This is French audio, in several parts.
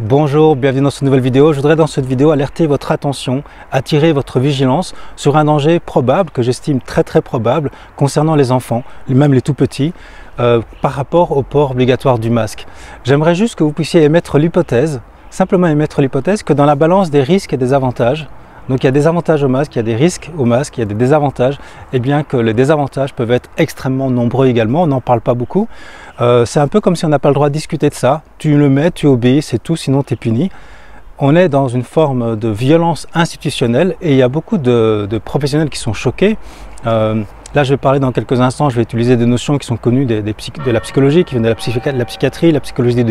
Bonjour, bienvenue dans cette nouvelle vidéo. Je voudrais dans cette vidéo alerter votre attention, attirer votre vigilance sur un danger probable, que j'estime très probable, concernant les enfants, même les tout petits, par rapport au port obligatoire du masque. J'aimerais juste que vous puissiez émettre l'hypothèse, simplement émettre l'hypothèse que dans la balance des risques et des avantages, donc il y a des avantages au masque, il y a des risques au masque, il y a des désavantages, et bien que les désavantages peuvent être extrêmement nombreux également, on n'en parle pas beaucoup. C'est un peu comme si on n'a pas le droit de discuter de ça, tu le mets, tu obéis, c'est tout, sinon tu es puni. On est dans une forme de violence institutionnelle et il y a beaucoup de professionnels qui sont choqués. Là je vais parler dans quelques instants, je vais utiliser des notions qui sont connues de la psychologie, qui viennent de la psychiatrie, la psychologie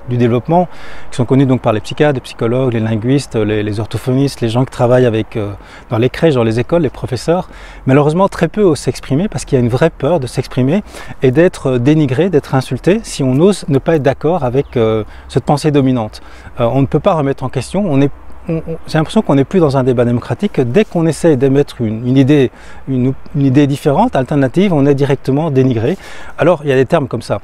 du développement, qui sont connus donc par les psychiatres, les psychologues, les linguistes, les orthophonistes, les gens qui travaillent dans les crèches, dans les écoles, les professeurs. Malheureusement, très peu osent s'exprimer parce qu'il y a une vraie peur de s'exprimer et d'être dénigré, d'être insulté si on ose ne pas être d'accord avec cette pensée dominante. On ne peut pas remettre en question, j'ai l'impression qu'on n'est plus dans un débat démocratique, que dès qu'on essaie d'émettre une idée différente, alternative, on est directement dénigré. Alors il y a des termes comme ça,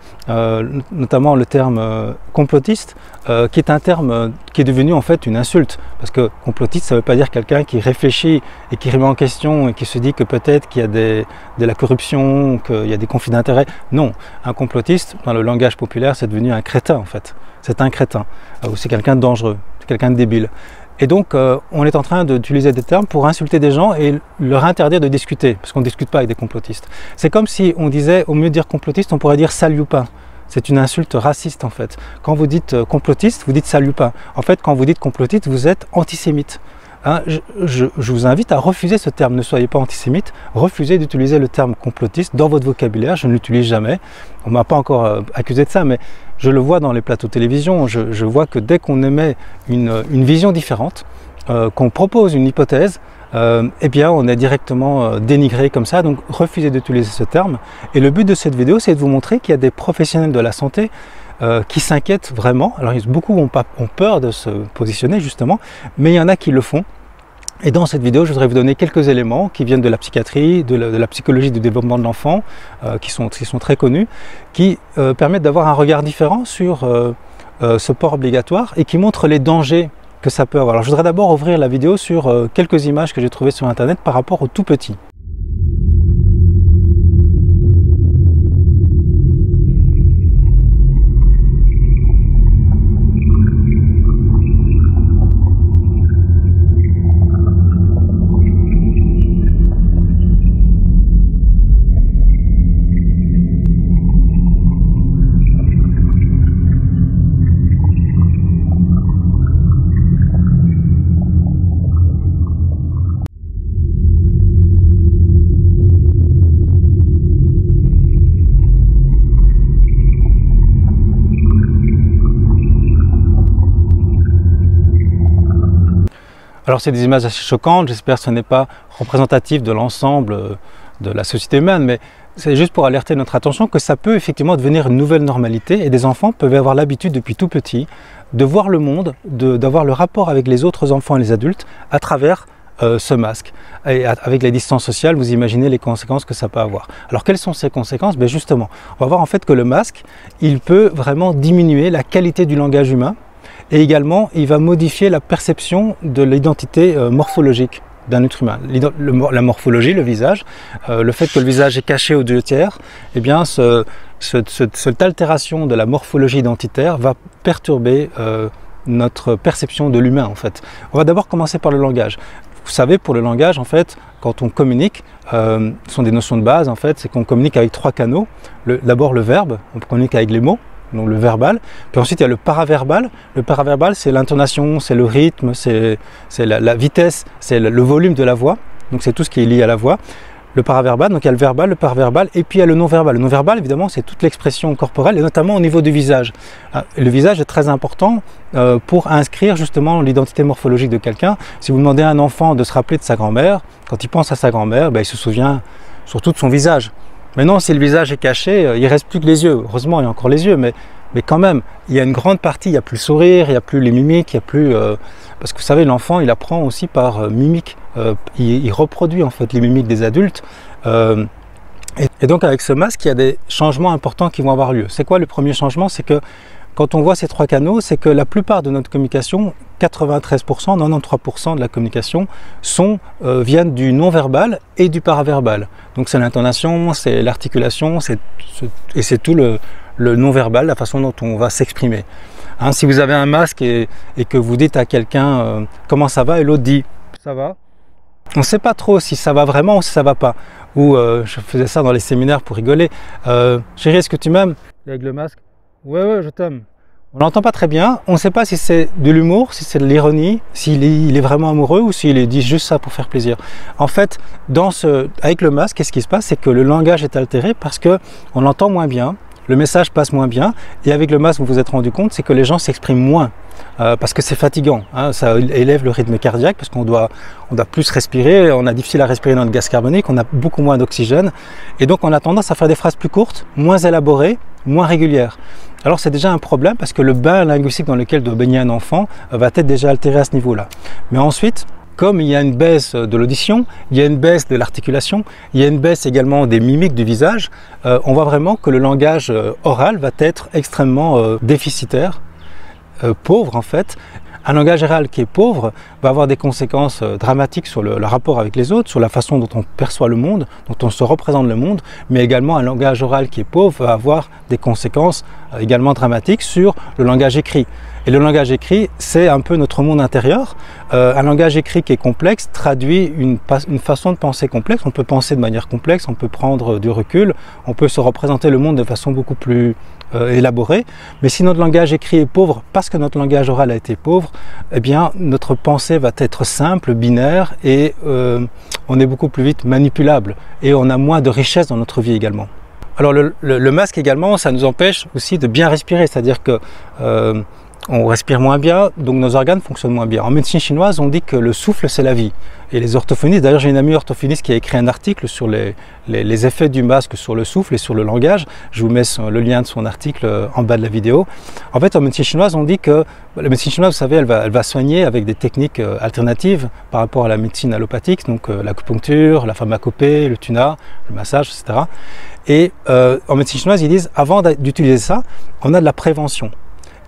notamment le terme complotiste, qui est un terme qui est devenu en fait une insulte, parce que complotiste ça ne veut pas dire quelqu'un qui réfléchit et qui remet en question et qui se dit que peut-être qu'il y a de la corruption, qu'il y a des conflits d'intérêts. Non, un complotiste, dans le langage populaire, c'est devenu un crétin en fait. C'est un crétin, ou c'est quelqu'un de dangereux, c'est quelqu'un de débile. Et donc, on est en train d'utiliser des termes pour insulter des gens et leur interdire de discuter, parce qu'on ne discute pas avec des complotistes. C'est comme si on disait, au mieux de dire complotiste, on pourrait dire salioupin. C'est une insulte raciste en fait. Quand vous dites complotiste, vous dites salioupin. En fait, quand vous dites complotiste, vous êtes antisémite. Hein, je vous invite à refuser ce terme, ne soyez pas antisémite, refusez d'utiliser le terme complotiste dans votre vocabulaire, je ne l'utilise jamais. On ne m'a pas encore accusé de ça, mais je le vois dans les plateaux de télévision, je vois que dès qu'on émet une vision différente, qu'on propose une hypothèse, eh bien on est directement dénigré comme ça, donc refusez d'utiliser ce terme. Et le but de cette vidéo, c'est de vous montrer qu'il y a des professionnels de la santé qui s'inquiètent vraiment. Alors beaucoup ont peur de se positionner justement, mais il y en a qui le font. Et dans cette vidéo, je voudrais vous donner quelques éléments qui viennent de la psychiatrie, de la psychologie du développement de l'enfant, qui sont très connus, qui permettent d'avoir un regard différent sur ce port obligatoire et qui montrent les dangers que ça peut avoir. Alors je voudrais d'abord ouvrir la vidéo sur quelques images que j'ai trouvées sur internet par rapport aux tout petits. Alors c'est des images assez choquantes, j'espère que ce n'est pas représentatif de l'ensemble de la société humaine, mais c'est juste pour alerter notre attention que ça peut effectivement devenir une nouvelle normalité et des enfants peuvent avoir l'habitude depuis tout petit de voir le monde, d'avoir le rapport avec les autres enfants et les adultes à travers ce masque. Et avec les distances sociales, vous imaginez les conséquences que ça peut avoir. Alors quelles sont ces conséquences? Ben justement, on va voir en fait que le masque, il peut vraiment diminuer la qualité du langage humain. Et également, il va modifier la perception de l'identité morphologique d'un être humain. La morphologie, le visage, le fait que le visage est caché aux deux tiers, eh bien, cette altération de la morphologie identitaire va perturber notre perception de l'humain, en fait. On va d'abord commencer par le langage. Vous savez, pour le langage, en fait, quand on communique, ce sont des notions de base, en fait, c'est qu'on communique avec trois canaux. D'abord le verbe, on communique avec les mots. Donc le verbal, puis ensuite il y a le paraverbal. Le paraverbal, c'est l'intonation, c'est le rythme, c'est la vitesse, c'est le volume de la voix. Donc c'est tout ce qui est lié à la voix. Le paraverbal, donc il y a le verbal, le paraverbal, et puis il y a le non-verbal. Le non-verbal, évidemment, c'est toute l'expression corporelle, et notamment au niveau du visage. Le visage est très important pour inscrire justement l'identité morphologique de quelqu'un. Si vous demandez à un enfant de se rappeler de sa grand-mère, quand il pense à sa grand-mère, ben, il se souvient surtout de son visage. Maintenant, si le visage est caché, il ne reste plus que les yeux. Heureusement, il y a encore les yeux, mais quand même, il y a une grande partie, il n'y a plus le sourire, il n'y a plus les mimiques, il n'y a plus... parce que vous savez, l'enfant, il apprend aussi par mimique. Il reproduit en fait les mimiques des adultes. Et donc avec ce masque, il y a des changements importants qui vont avoir lieu. C'est quoi le premier changement? C'est que quand on voit ces trois canaux, c'est que la plupart de notre communication, 93%, 93% de la communication viennent du non-verbal et du paraverbal. Donc c'est l'intonation, c'est l'articulation, et c'est tout le non-verbal, la façon dont on va s'exprimer. Hein, si vous avez un masque et que vous dites à quelqu'un comment ça va, et l'autre dit ça va, on ne sait pas trop si ça va vraiment ou si ça va pas. Ou je faisais ça dans les séminaires pour rigoler. Chérie, est-ce que tu m'aimes? Avec le masque. Ouais, je t'aime. On n'entend pas très bien. On ne sait pas si c'est de l'humour, si c'est de l'ironie, s'il est vraiment amoureux ou s'il dit juste ça pour faire plaisir. En fait, avec le masque, qu'est-ce qui se passe? C'est que le langage est altéré parce qu'on entend moins bien. Le message passe moins bien, et avec le masque, vous vous êtes rendu compte, c'est que les gens s'expriment moins, parce que c'est fatigant, hein, ça élève le rythme cardiaque, parce qu'on doit plus respirer, on a difficile à respirer notre gaz carbonique, on a beaucoup moins d'oxygène, et donc on a tendance à faire des phrases plus courtes, moins élaborées, moins régulières. Alors c'est déjà un problème, parce que le bain linguistique dans lequel doit baigner un enfant va être déjà altéré à ce niveau-là. Mais ensuite, comme il y a une baisse de l'audition, il y a une baisse de l'articulation, il y a une baisse également des mimiques du visage, on voit vraiment que le langage oral va être extrêmement déficitaire, pauvre en fait. Un langage oral qui est pauvre va avoir des conséquences dramatiques sur le rapport avec les autres, sur la façon dont on perçoit le monde, dont on se représente le monde, mais également un langage oral qui est pauvre va avoir des conséquences également dramatiques sur le langage écrit. Et le langage écrit, c'est un peu notre monde intérieur. Un langage écrit qui est complexe traduit une façon de penser complexe. On peut penser de manière complexe, on peut prendre du recul, on peut se représenter le monde de façon beaucoup plus élaborée. Mais si notre langage écrit est pauvre parce que notre langage oral a été pauvre, eh bien notre pensée va être simple, binaire, et on est beaucoup plus vite manipulable. Et on a moins de richesse dans notre vie également. Alors le masque également, ça nous empêche aussi de bien respirer, c'est-à-dire que on respire moins bien, donc nos organes fonctionnent moins bien. En médecine chinoise, on dit que le souffle, c'est la vie. Et les orthophonistes, d'ailleurs j'ai une amie orthophoniste qui a écrit un article sur les effets du masque sur le souffle et sur le langage. Je vous mets le lien de son article en bas de la vidéo. En fait, en médecine chinoise, on dit que la médecine chinoise, vous savez, elle va soigner avec des techniques alternatives par rapport à la médecine allopathique, donc l'acupuncture, la pharmacopée, le tuna, le massage, etc. Et en médecine chinoise, ils disent, avant d'utiliser ça, on a de la prévention.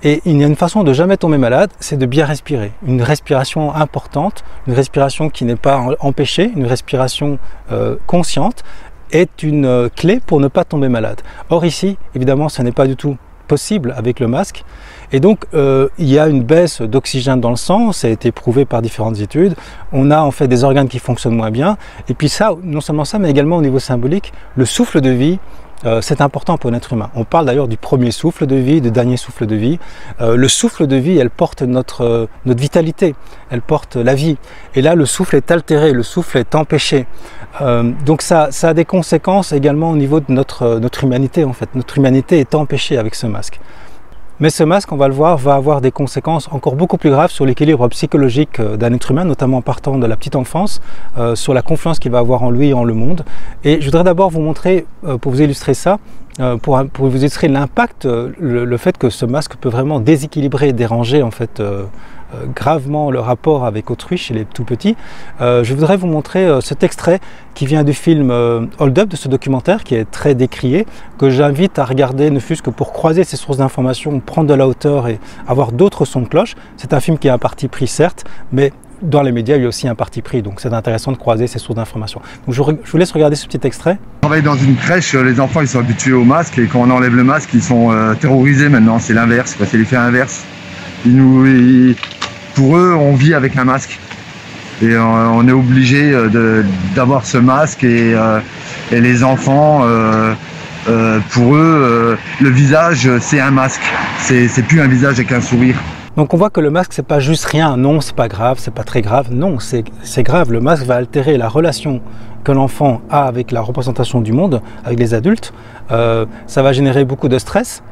Et il y a une façon de jamais tomber malade, c'est de bien respirer. Une respiration importante, une respiration qui n'est pas empêchée, une respiration consciente, est une clé pour ne pas tomber malade. Or ici, évidemment, ce n'est pas du tout possible avec le masque. Et donc, il y a une baisse d'oxygène dans le sang, ça a été prouvé par différentes études. On a en fait des organes qui fonctionnent moins bien. Et puis ça, non seulement ça, mais également au niveau symbolique, le souffle de vie, c'est important pour l'être humain. On parle d'ailleurs du premier souffle de vie, du dernier souffle de vie. Le souffle de vie, elle porte notre vitalité, elle porte la vie. Et là, le souffle est altéré, le souffle est empêché. Donc ça a des conséquences également au niveau de notre humanité en fait. Notre humanité est empêchée avec ce masque. Mais ce masque, on va le voir, va avoir des conséquences encore beaucoup plus graves sur l'équilibre psychologique d'un être humain, notamment partant de la petite enfance, sur la confiance qu'il va avoir en lui et en le monde. Et je voudrais d'abord vous montrer, pour vous illustrer ça, pour vous illustrer l'impact, le fait que ce masque peut vraiment déséquilibrer et déranger en fait gravement le rapport avec autrui chez les tout petits. Je voudrais vous montrer cet extrait qui vient du film Hold Up, de ce documentaire qui est très décrié, que j'invite à regarder, ne fût-ce que pour croiser ces sources d'informations, prendre de la hauteur et avoir d'autres sons de cloche. C'est un film qui a un parti pris certes, mais dans les médias il y a aussi un parti pris, donc c'est intéressant de croiser ces sources d'informations. Donc je vous laisse regarder ce petit extrait. On travaille dans une crèche, les enfants ils sont habitués au masque, et quand on enlève le masque ils sont terrorisés maintenant, c'est l'inverse, c'est l'effet inverse. Pour eux, on vit avec un masque et on est obligé d'avoir ce masque, et les enfants, pour eux, le visage c'est un masque, c'est plus un visage avec un sourire. Donc on voit que le masque c'est pas juste rien, non c'est pas grave, c'est pas très grave, non c'est grave. Le masque va altérer la relation que l'enfant a avec la représentation du monde, avec les adultes. Ça va générer beaucoup de stress,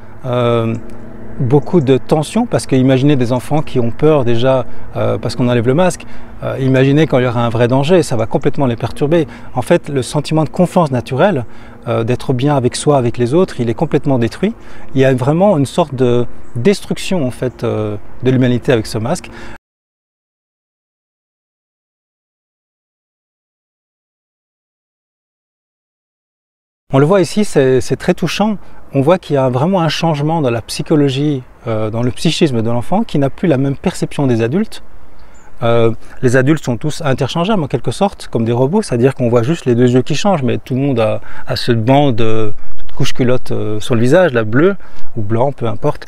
beaucoup de tension, parce que imaginez des enfants qui ont peur déjà parce qu'on enlève le masque, imaginez quand il y aura un vrai danger, ça va complètement les perturber. En fait, le sentiment de confiance naturelle, d'être bien avec soi, avec les autres, il est complètement détruit. Il y a vraiment une sorte de destruction en fait de l'humanité avec ce masque. On le voit ici, c'est très touchant. On voit qu'il y a vraiment un changement dans la psychologie dans le psychisme de l'enfant qui n'a plus la même perception des adultes. Les adultes sont tous interchangeables en quelque sorte, comme des robots, c'est-à-dire qu'on voit juste les deux yeux qui changent, mais tout le monde a ce banc de couche culotte sur le visage, la bleue ou blanc, peu importe.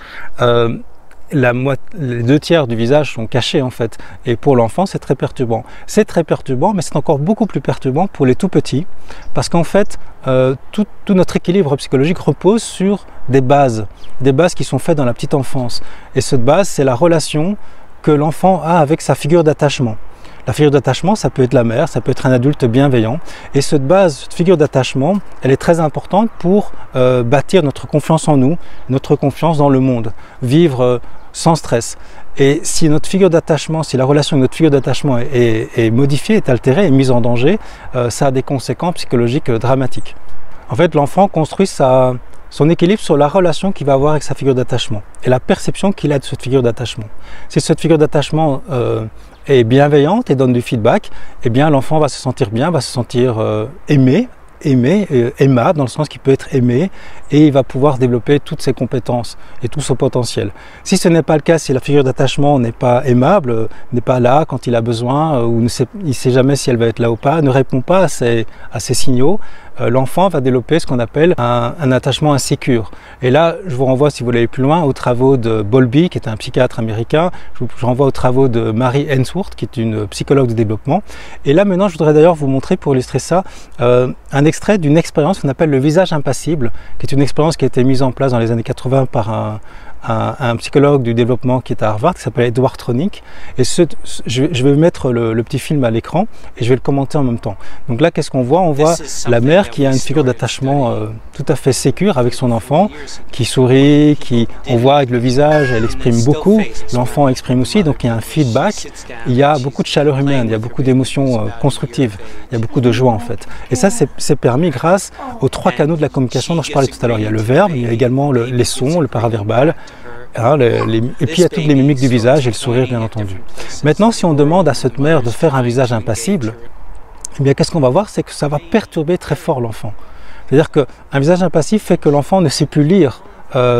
Les deux tiers du visage sont cachés en fait, et pour l'enfant c'est très perturbant. C'est très perturbant, mais c'est encore beaucoup plus perturbant pour les tout petits, parce qu'en fait tout notre équilibre psychologique repose sur des bases qui sont faites dans la petite enfance. Et cette base, c'est la relation que l'enfant a avec sa figure d'attachement. La figure d'attachement, ça peut être la mère, ça peut être un adulte bienveillant. Et cette base, cette figure d'attachement, elle est très importante pour bâtir notre confiance en nous, notre confiance dans le monde, vivre sans stress. Et si notre figure d'attachement, si la relation avec notre figure d'attachement est modifiée, est altérée, est mise en danger, ça a des conséquences psychologiques dramatiques. En fait, l'enfant construit son équilibre sur la relation qu'il va avoir avec sa figure d'attachement et la perception qu'il a de cette figure d'attachement. Si cette figure d'attachement est bienveillante et donne du feedback, eh bien l'enfant va se sentir bien, va se sentir aimable dans le sens qu'il peut être aimé, et il va pouvoir développer toutes ses compétences et tout son potentiel. Si ce n'est pas le cas, si la figure d'attachement n'est pas aimable, n'est pas là quand il a besoin, ou il ne sait jamais si elle va être là ou pas, ne répond pas à ces signaux, l'enfant va développer ce qu'on appelle un attachement insécure. Et là, je vous renvoie, si vous voulez aller plus loin, aux travaux de Bowlby, qui est un psychiatre américain. Je vous renvoie aux travaux de Mary Ainsworth, qui est une psychologue de développement. Et là, maintenant, je voudrais d'ailleurs vous montrer, pour illustrer ça, un extrait d'une expérience qu'on appelle le visage impassible, qui est une expérience qui a été mise en place dans les années 80 par un psychologue du développement qui est à Harvard, qui s'appelle Edward Tronick. Et je vais mettre le petit film à l'écran et je vais le commenter en même temps. Donc là, qu'est-ce qu'on voit? On voit la mère qui a une figure d'attachement tout à fait sécure avec son enfant, qui sourit, on voit avec le visage, elle exprime beaucoup, l'enfant exprime aussi, donc il y a un feedback, il y a beaucoup de chaleur humaine, il y a beaucoup d'émotions constructives, il y a beaucoup de joie en fait. Et ça, c'est permis grâce aux 3 canaux de la communication dont je parlais tout à l'heure. Il y a le verbe, il y a également les sons, le paraverbal, et puis il y a toutes les mimiques du visage et le sourire bien entendu. Maintenant, si on demande à cette mère de faire un visage impassible, eh bien qu'est-ce qu'on va voir? C'est que ça va perturber très fort l'enfant. C'est-à-dire qu'un visage impassif fait que l'enfant ne sait plus lire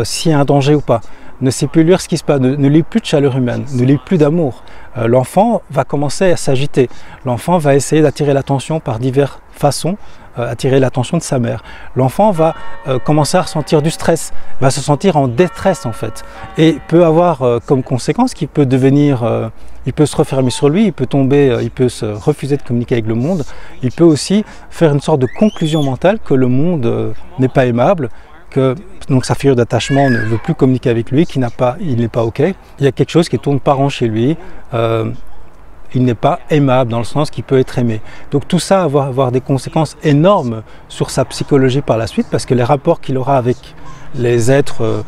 s'il y a un danger ou pas, ne sait plus lire ce qui se passe, ne lit plus de chaleur humaine, ne lit plus d'amour. L'enfant va commencer à s'agiter, l'enfant va essayer d'attirer l'attention par diverses façons, attirer l'attention de sa mère. L'enfant va commencer à ressentir du stress, va se sentir en détresse en fait, et peut avoir comme conséquence qu'il peut devenir, il peut se refermer sur lui, il peut tomber, il peut se refuser de communiquer avec le monde, il peut aussi faire une sorte de conclusion mentale que le monde n'est pas aimable, que donc sa figure d'attachement ne veut plus communiquer avec lui, il n'est pas OK, il y a quelque chose qui tourne pas rond chez lui, il n'est pas aimable dans le sens qu'il peut être aimé. Donc tout ça va avoir des conséquences énormes sur sa psychologie par la suite, parce que les rapports qu'il aura avec les êtres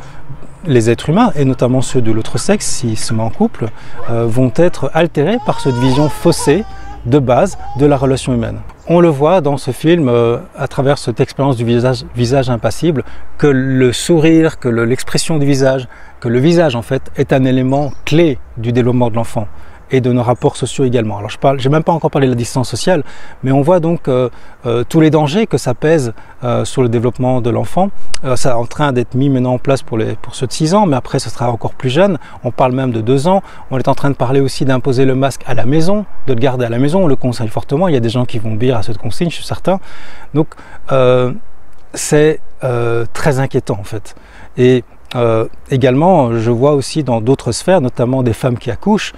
humains, et notamment ceux de l'autre sexe, s'il se met en couple, vont être altérés par cette vision faussée de base de la relation humaine. On le voit dans ce film, à travers cette expérience du visage impassible, que le sourire, que l'expression du visage, que le visage en fait est un élément clé du développement de l'enfant et de nos rapports sociaux également. Alors j'ai même pas encore parlé de la distance sociale, mais on voit donc tous les dangers que ça pèse sur le développement de l'enfant. Ça est en train d'être mis maintenant en place pour ceux de 6 ans, mais après ce sera encore plus jeune. On parle même de 2 ans. On est en train de parler aussi d'imposer le masque à la maison, de le garder à la maison. On le conseille fortement. Il y a des gens qui vont obéir à cette consigne, je suis certain. Donc c'est très inquiétant en fait. Et également, je vois aussi dans d'autres sphères, notamment des femmes qui accouchent,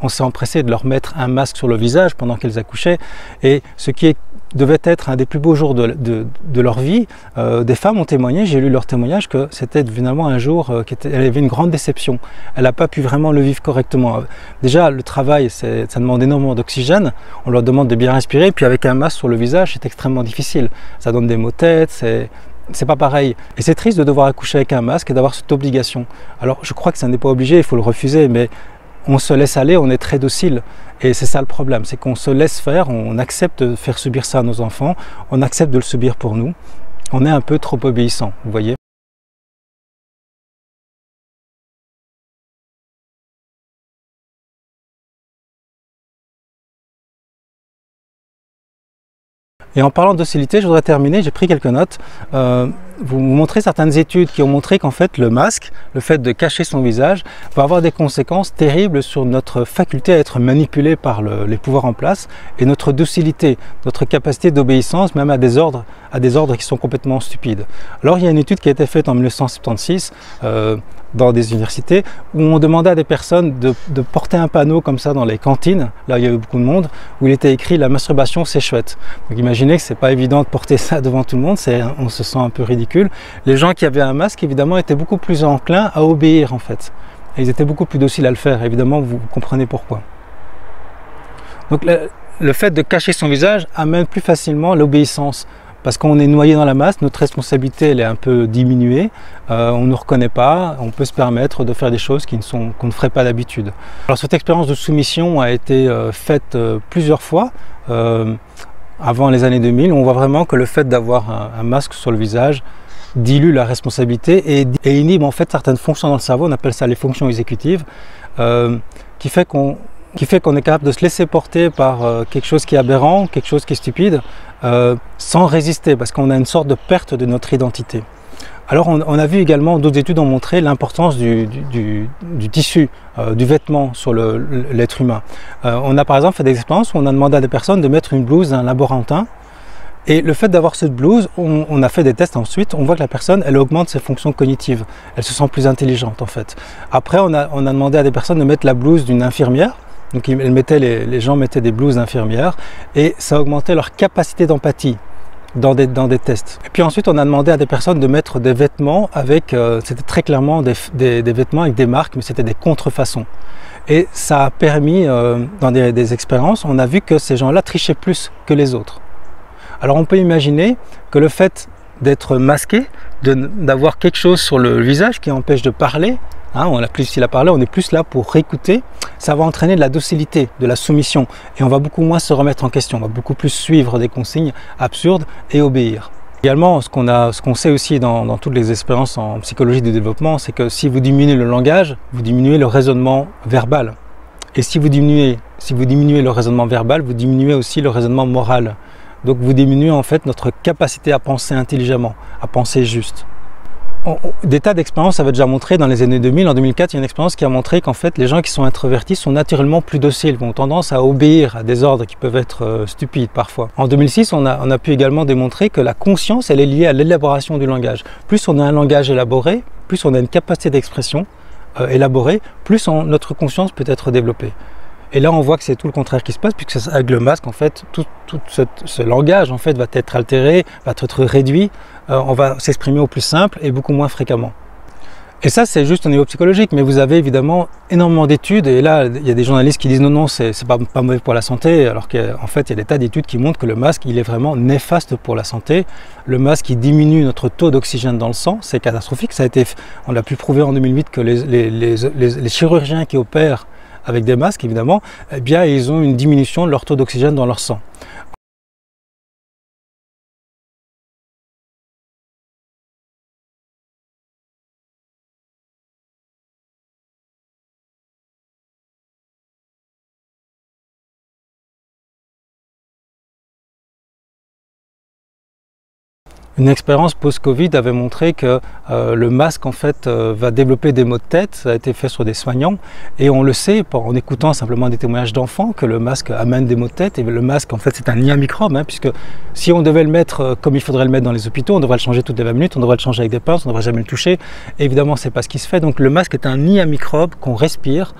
on s'est empressé de leur mettre un masque sur le visage pendant qu'elles accouchaient, et ce qui devait être un des plus beaux jours de leur vie, des femmes ont témoigné, j'ai lu leur témoignage, que c'était finalement un jour elle avait une grande déception, elle n'a pas pu vraiment le vivre correctement. Déjà le travail, ça demande énormément d'oxygène, on leur demande de bien respirer, puis avec un masque sur le visage c'est extrêmement difficile, ça donne des maux de tête, c'est pas pareil. Et c'est triste de devoir accoucher avec un masque et d'avoir cette obligation. Alors je crois que ça n'est pas obligé, il faut le refuser, mais on se laisse aller, on est très docile. Et c'est ça le problème, c'est qu'on se laisse faire, on accepte de faire subir ça à nos enfants, on accepte de le subir pour nous. On est un peu trop obéissant, vous voyez. Et en parlant de docilité, je voudrais terminer, j'ai pris quelques notes. vous montrer certaines études qui ont montré qu'en fait le masque, le fait de cacher son visage, va avoir des conséquences terribles sur notre faculté à être manipulé par les pouvoirs en place et notre docilité, notre capacité d'obéissance même à des ordres qui sont complètement stupides. Alors il y a une étude qui a été faite en 1976 dans des universités où on demandait à des personnes de porter un panneau comme ça dans les cantines, là où il y avait beaucoup de monde, où il était écrit « La masturbation c'est chouette ». Donc imaginez que c'est pas évident de porter ça devant tout le monde, on se sent un peu ridicule. Les gens qui avaient un masque évidemment étaient beaucoup plus enclins à obéir en fait. Et ils étaient beaucoup plus dociles à le faire, évidemment vous comprenez pourquoi. Donc le fait de cacher son visage amène plus facilement l'obéissance. Parce qu'on est noyé dans la masse, notre responsabilité elle est un peu diminuée, on ne nous reconnaît pas, on peut se permettre de faire des choses qu'on ne ferait pas d'habitude. Alors cette expérience de soumission a été faite plusieurs fois avant les années 2000. On voit vraiment que le fait d'avoir un masque sur le visage dilue la responsabilité et inhibe en fait certaines fonctions dans le cerveau, on appelle ça les fonctions exécutives, qui fait qu'on est capable de se laisser porter par quelque chose qui est aberrant, quelque chose qui est stupide, sans résister, parce qu'on a une sorte de perte de notre identité. Alors on a vu également, d'autres études ont montré l'importance du tissu, du vêtement sur l'être humain. On a par exemple fait des expériences où on a demandé à des personnes de mettre une blouse d'un laborantin, et le fait d'avoir cette blouse, on a fait des tests ensuite, on voit que la personne, elle augmente ses fonctions cognitives, elle se sent plus intelligente en fait. Après on a demandé à des personnes de mettre la blouse d'une infirmière. Donc les gens mettaient des blouses d'infirmières et ça augmentait leur capacité d'empathie dans des tests. Et puis ensuite on a demandé à des personnes de mettre des vêtements avec, c'était très clairement des vêtements avec des marques, mais c'était des contrefaçons. Et ça a permis, dans des expériences, on a vu que ces gens-là trichaient plus que les autres. Alors on peut imaginer que le fait d'être masqué, d'avoir quelque chose sur le visage qui empêche de parler, on a plus difficile à parler, on est plus là pour écouter, ça va entraîner de la docilité, de la soumission et on va beaucoup moins se remettre en question, on va beaucoup plus suivre des consignes absurdes et obéir. Également, ce qu'on sait aussi dans toutes les expériences en psychologie du développement, c'est que si vous diminuez le langage, vous diminuez le raisonnement verbal. Et si vous diminuez le raisonnement verbal, vous diminuez aussi le raisonnement moral. Donc vous diminuez en fait notre capacité à penser intelligemment, à penser juste. Des tas d'expériences avaient déjà montré dans les années 2000, en 2004, il y a une expérience qui a montré qu'en fait les gens qui sont introvertis sont naturellement plus dociles, ont tendance à obéir à des ordres qui peuvent être stupides parfois. En 2006, on a pu également démontrer que la conscience, elle est liée à l'élaboration du langage. Plus on a un langage élaboré, plus on a une capacité d'expression élaborée, plus notre conscience peut être développée. Et là, on voit que c'est tout le contraire qui se passe, puisque avec le masque, en fait, tout ce langage en fait, va être altéré, va être réduit. On va s'exprimer au plus simple et beaucoup moins fréquemment. Et ça, c'est juste au niveau psychologique, mais vous avez évidemment énormément d'études. Et là, il y a des journalistes qui disent non, c'est pas mauvais pour la santé, alors qu'en fait, il y a des tas d'études qui montrent que le masque, il est vraiment néfaste pour la santé. Le masque, il diminue notre taux d'oxygène dans le sang, c'est catastrophique. On a pu prouver en 2008 que les chirurgiens qui opèrent avec des masques évidemment, eh bien ils ont une diminution de leur taux d'oxygène dans leur sang. Une expérience post-Covid avait montré que le masque en fait va développer des maux de tête, ça a été fait sur des soignants et on le sait en écoutant simplement des témoignages d'enfants que le masque amène des maux de tête et le masque en fait c'est un nid à microbes puisque si on devait le mettre comme il faudrait le mettre dans les hôpitaux, on devrait le changer toutes les 20 minutes, on devrait le changer avec des pinces, on ne devrait jamais le toucher et évidemment c'est pas ce qui se fait, donc le masque est un nid à microbes qu'on respire.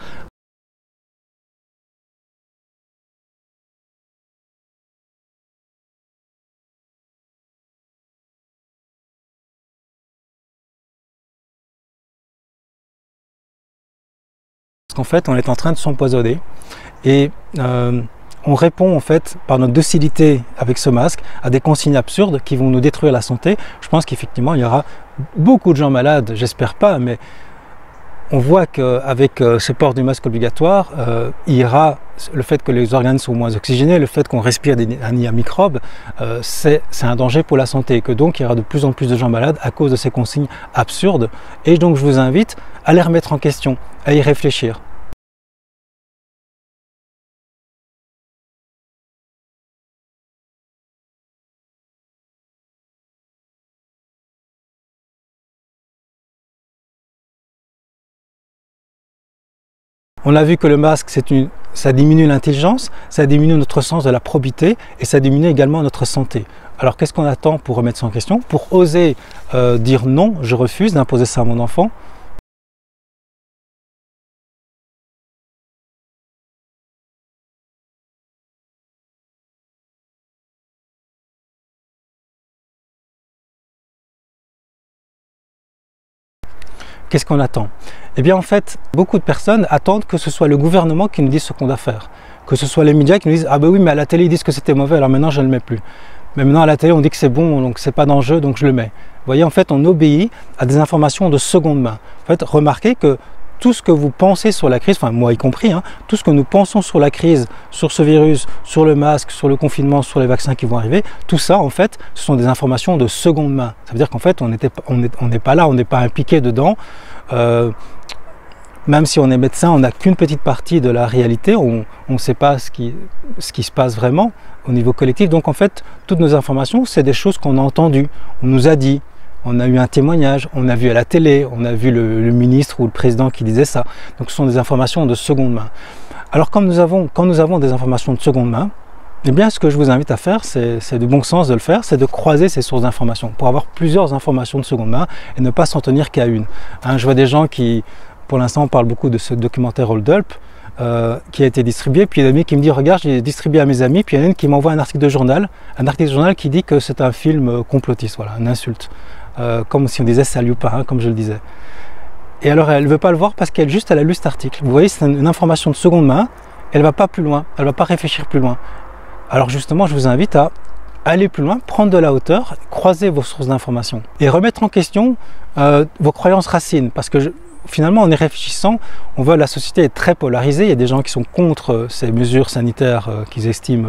Parce qu'en fait on est en train de s'empoisonner et on répond en fait par notre docilité avec ce masque à des consignes absurdes qui vont nous détruire la santé. Je pense qu'effectivement il y aura beaucoup de gens malades, j'espère pas, mais on voit qu'avec ce port du masque obligatoire, il y aura le fait que les organes sont moins oxygénés, le fait qu'on respire un nid à microbes, c'est un danger pour la santé et que donc il y aura de plus en plus de gens malades à cause de ces consignes absurdes. Et donc je vous invite à les remettre en question, à y réfléchir. On a vu que le masque, ça diminue l'intelligence, ça diminue notre sens de la probité et ça diminue également notre santé. Alors qu'est-ce qu'on attend pour remettre ça en question? Pour oser dire non, je refuse d'imposer ça à mon enfant. Qu'est-ce qu'on attend? Eh bien en fait, beaucoup de personnes attendent que ce soit le gouvernement qui nous dise ce qu'on doit faire. Que ce soit les médias qui nous disent « Ah ben oui, mais à la télé ils disent que c'était mauvais, alors maintenant je ne le mets plus. » Mais maintenant à la télé on dit que c'est bon, donc c'est pas d'enjeu, donc je le mets. Vous voyez, en fait on obéit à des informations de seconde main. En fait, remarquez que tout ce que vous pensez sur la crise, enfin moi y compris, hein, tout ce que nous pensons sur la crise, sur ce virus, sur le masque, sur le confinement, sur les vaccins qui vont arriver, tout ça en fait ce sont des informations de seconde main. Ça veut dire qu'en fait on n'est pas là, on n'est pas impliqué dedans. Même si on est médecin, on n'a qu'une petite partie de la réalité, on ne sait pas ce qui se passe vraiment au niveau collectif. Donc en fait, toutes nos informations, c'est des choses qu'on a entendues, on nous a dit, on a eu un témoignage, on a vu à la télé, on a vu le ministre ou le président qui disait ça. Donc ce sont des informations de seconde main. Alors quand nous avons des informations de seconde main, eh bien ce que je vous invite à faire, c'est de bon sens de le faire, c'est de croiser ces sources d'informations pour avoir plusieurs informations de seconde main et ne pas s'en tenir qu'à une. Hein, je vois des gens qui, pour l'instant on parle beaucoup de ce documentaire Hold Up, qui a été distribué, puis il y a un ami qui me dit regarde, j'ai distribué à mes amis, puis il y en a une qui m'envoie un article de journal qui dit que c'est un film complotiste, voilà, une insulte, comme si on disait salut pas, hein, comme je le disais. Et alors elle ne veut pas le voir parce qu'elle a lu cet article. Vous voyez, c'est une information de seconde main, elle ne va pas plus loin, elle ne va pas réfléchir plus loin. Alors justement, je vous invite à aller plus loin, prendre de la hauteur, croiser vos sources d'information et remettre en question vos croyances racines, parce que finalement, en y réfléchissant, on voit que la société est très polarisée. Il y a des gens qui sont contre ces mesures sanitaires qu'ils estiment,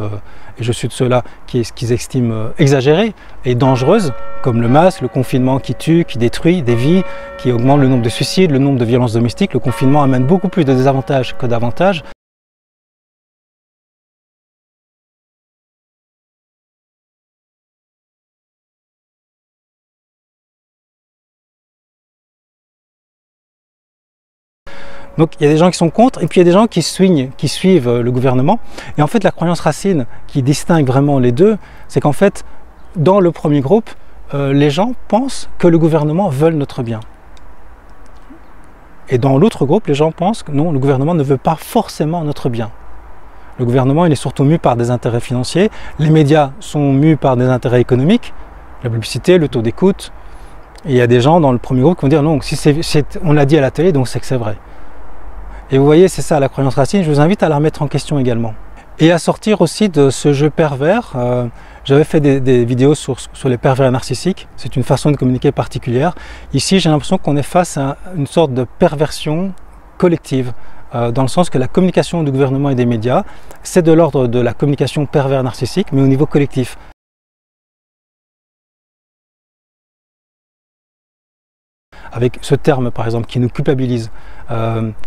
et je suis de ceux-là, qu'ils estiment exagérées et dangereuses, comme le masque, le confinement qui tue, qui détruit des vies, qui augmente le nombre de suicides, le nombre de violences domestiques. Le confinement amène beaucoup plus de désavantages que d'avantages. Donc il y a des gens qui sont contre et puis il y a des gens qui suivent le gouvernement. Et en fait la croyance racine qui distingue vraiment les deux, c'est qu'en fait dans le premier groupe, les gens pensent que le gouvernement veut notre bien. Et dans l'autre groupe, les gens pensent que non, le gouvernement ne veut pas forcément notre bien. Le gouvernement il est surtout mu par des intérêts financiers, les médias sont mus par des intérêts économiques, la publicité, le taux d'écoute. Et il y a des gens dans le premier groupe qui vont dire non, si on l'a dit à la télé, donc c'est que c'est vrai. Et vous voyez, c'est ça la croyance racine, je vous invite à la remettre en question également. Et à sortir aussi de ce jeu pervers. J'avais fait des vidéos sur les pervers narcissiques, c'est une façon de communiquer particulière. Ici, j'ai l'impression qu'on est face à une sorte de perversion collective, dans le sens que la communication du gouvernement et des médias, c'est de l'ordre de la communication pervers narcissique, mais au niveau collectif. Avec ce terme par exemple qui nous culpabilise,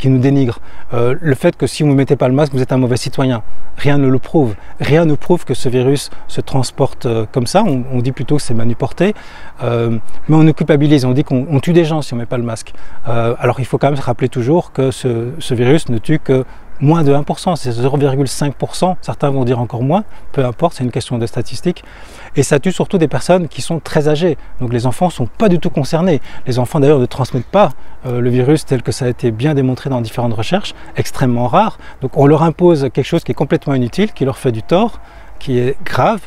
qui nous dénigre, le fait que si vous ne mettez pas le masque vous êtes un mauvais citoyen, rien ne le prouve, rien ne prouve que ce virus se transporte comme ça, on dit plutôt que c'est manuporté, mais on nous culpabilise, on dit qu'on tue des gens si on ne met pas le masque, alors il faut quand même se rappeler toujours que ce virus ne tue que moins de 1%, c'est 0,5%, certains vont dire encore moins, peu importe, c'est une question de statistique. Et ça tue surtout des personnes qui sont très âgées, donc les enfants ne sont pas du tout concernés. Les enfants d'ailleurs ne transmettent pas le virus tel que ça a été bien démontré dans différentes recherches, extrêmement rare. Donc on leur impose quelque chose qui est complètement inutile, qui leur fait du tort, qui est grave,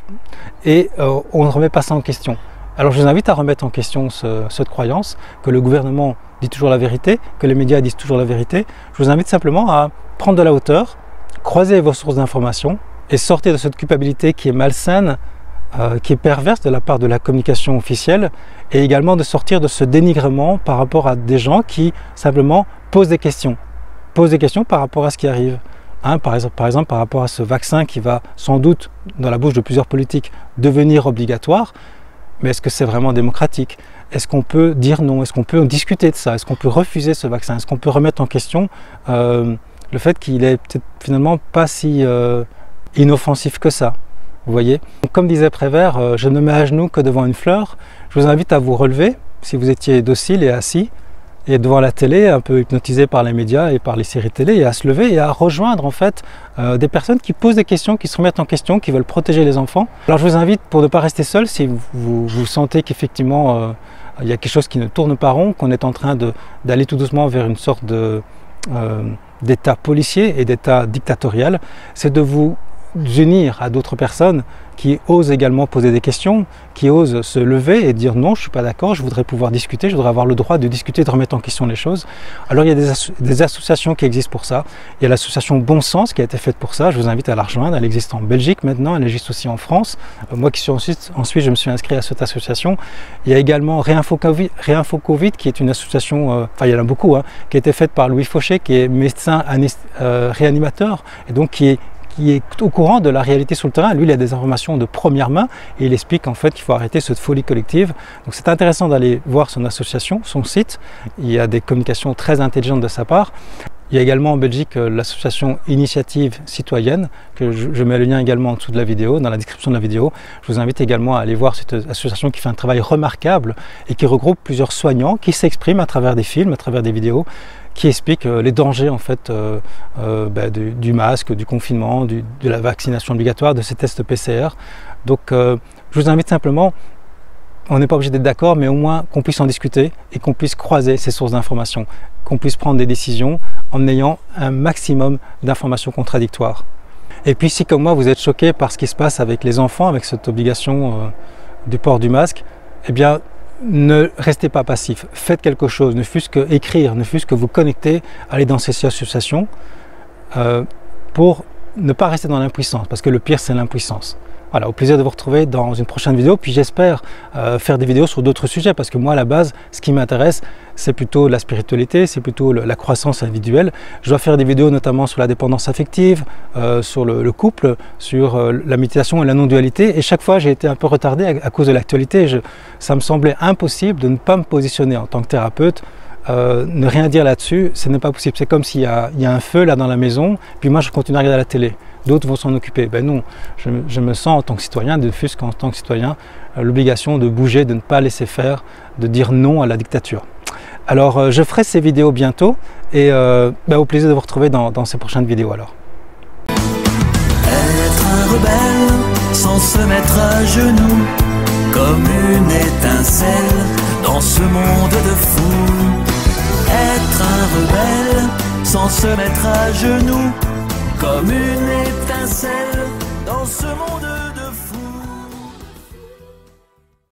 et on ne remet pas ça en question. Alors je vous invite à remettre en question cette croyance que le gouvernement dit toujours la vérité, que les médias disent toujours la vérité. Je vous invite simplement à prendre de la hauteur, croiser vos sources d'information et sortir de cette culpabilité qui est malsaine, qui est perverse de la part de la communication officielle, et également de sortir de ce dénigrement par rapport à des gens qui simplement posent des questions par rapport à ce qui arrive. Hein, par exemple par rapport à ce vaccin qui va sans doute, dans la bouche de plusieurs politiques, devenir obligatoire, mais est-ce que c'est vraiment démocratique? Est-ce qu'on peut dire non? Est-ce qu'on peut discuter de ça? Est-ce qu'on peut refuser ce vaccin? Est-ce qu'on peut remettre en question le fait qu'il est peut-être finalement pas si inoffensif que ça? Vous voyez? Comme disait Prévert, je ne mets à genoux que devant une fleur. Je vous invite à vous relever, si vous étiez docile et assis, et devant la télé, un peu hypnotisé par les médias et par les séries télé, et à se lever et à rejoindre en fait des personnes qui posent des questions, qui se remettent en question, qui veulent protéger les enfants. Alors je vous invite, pour ne pas rester seul, si vous sentez qu'effectivement il y a quelque chose qui ne tourne pas rond, qu'on est en train d'aller tout doucement vers une sorte d'état policier et d'état dictatorial, c'est de vous unir à d'autres personnes qui osent également poser des questions, qui osent se lever et dire non, je ne suis pas d'accord, je voudrais pouvoir discuter, je voudrais avoir le droit de discuter, de remettre en question les choses. Alors il y a des associations qui existent pour ça. Il y a l'association Bon Sens qui a été faite pour ça, je vous invite à la rejoindre, elle existe en Belgique maintenant, elle existe aussi en France. Moi qui suis ensuite je me suis inscrit à cette association. Il y a également Réinfo Covid qui est une association, enfin il y en a beaucoup, hein, qui a été faite par Louis Fauché, qui est médecin réanimateur, et donc qui est au courant de la réalité sur le terrain. Lui, il a des informations de première main et il explique en fait qu'il faut arrêter cette folie collective. Donc c'est intéressant d'aller voir son association, son site. Il y a des communications très intelligentes de sa part. Il y a également en Belgique l'association Initiative Citoyenne, que je mets le lien également en dessous de la vidéo, dans la description de la vidéo. Je vous invite également à aller voir cette association qui fait un travail remarquable et qui regroupe plusieurs soignants qui s'expriment à travers des films, à travers des vidéos, qui explique les dangers en fait du masque, du confinement, de la vaccination obligatoire, de ces tests PCR. Donc je vous invite simplement, on n'est pas obligé d'être d'accord, mais au moins qu'on puisse en discuter et qu'on puisse croiser ces sources d'informations, qu'on puisse prendre des décisions en ayant un maximum d'informations contradictoires. Et puis si comme moi vous êtes choqué par ce qui se passe avec les enfants, avec cette obligation du port du masque, eh bien ne restez pas passif, faites quelque chose, ne fût-ce que écrire, ne fût-ce que vous connecter, aller dans ces associations pour ne pas rester dans l'impuissance, parce que le pire c'est l'impuissance. Voilà, au plaisir de vous retrouver dans une prochaine vidéo, puis j'espère faire des vidéos sur d'autres sujets, parce que moi à la base, ce qui m'intéresse, c'est plutôt la spiritualité, c'est plutôt la croissance individuelle. Je dois faire des vidéos notamment sur la dépendance affective, sur le couple, sur la méditation et la non-dualité, et chaque fois j'ai été un peu retardé à cause de l'actualité. Ça me semblait impossible de ne pas me positionner en tant que thérapeute. Ne rien dire là-dessus, ce n'est pas possible. C'est comme s'il y a un feu là dans la maison, puis moi je continue à regarder la télé. D'autres vont s'en occuper. Ben non, je me sens en tant que citoyen, de fût-ce qu'en tant que citoyen, l'obligation de bouger, de ne pas laisser faire, de dire non à la dictature. Alors je ferai ces vidéos bientôt et au plaisir de vous retrouver dans ces prochaines vidéos alors. Être un rebelle sans se mettre à genoux, comme une étincelle dans ce monde de fous. Être un rebelle sans se mettre à genoux, comme une étincelle dans ce monde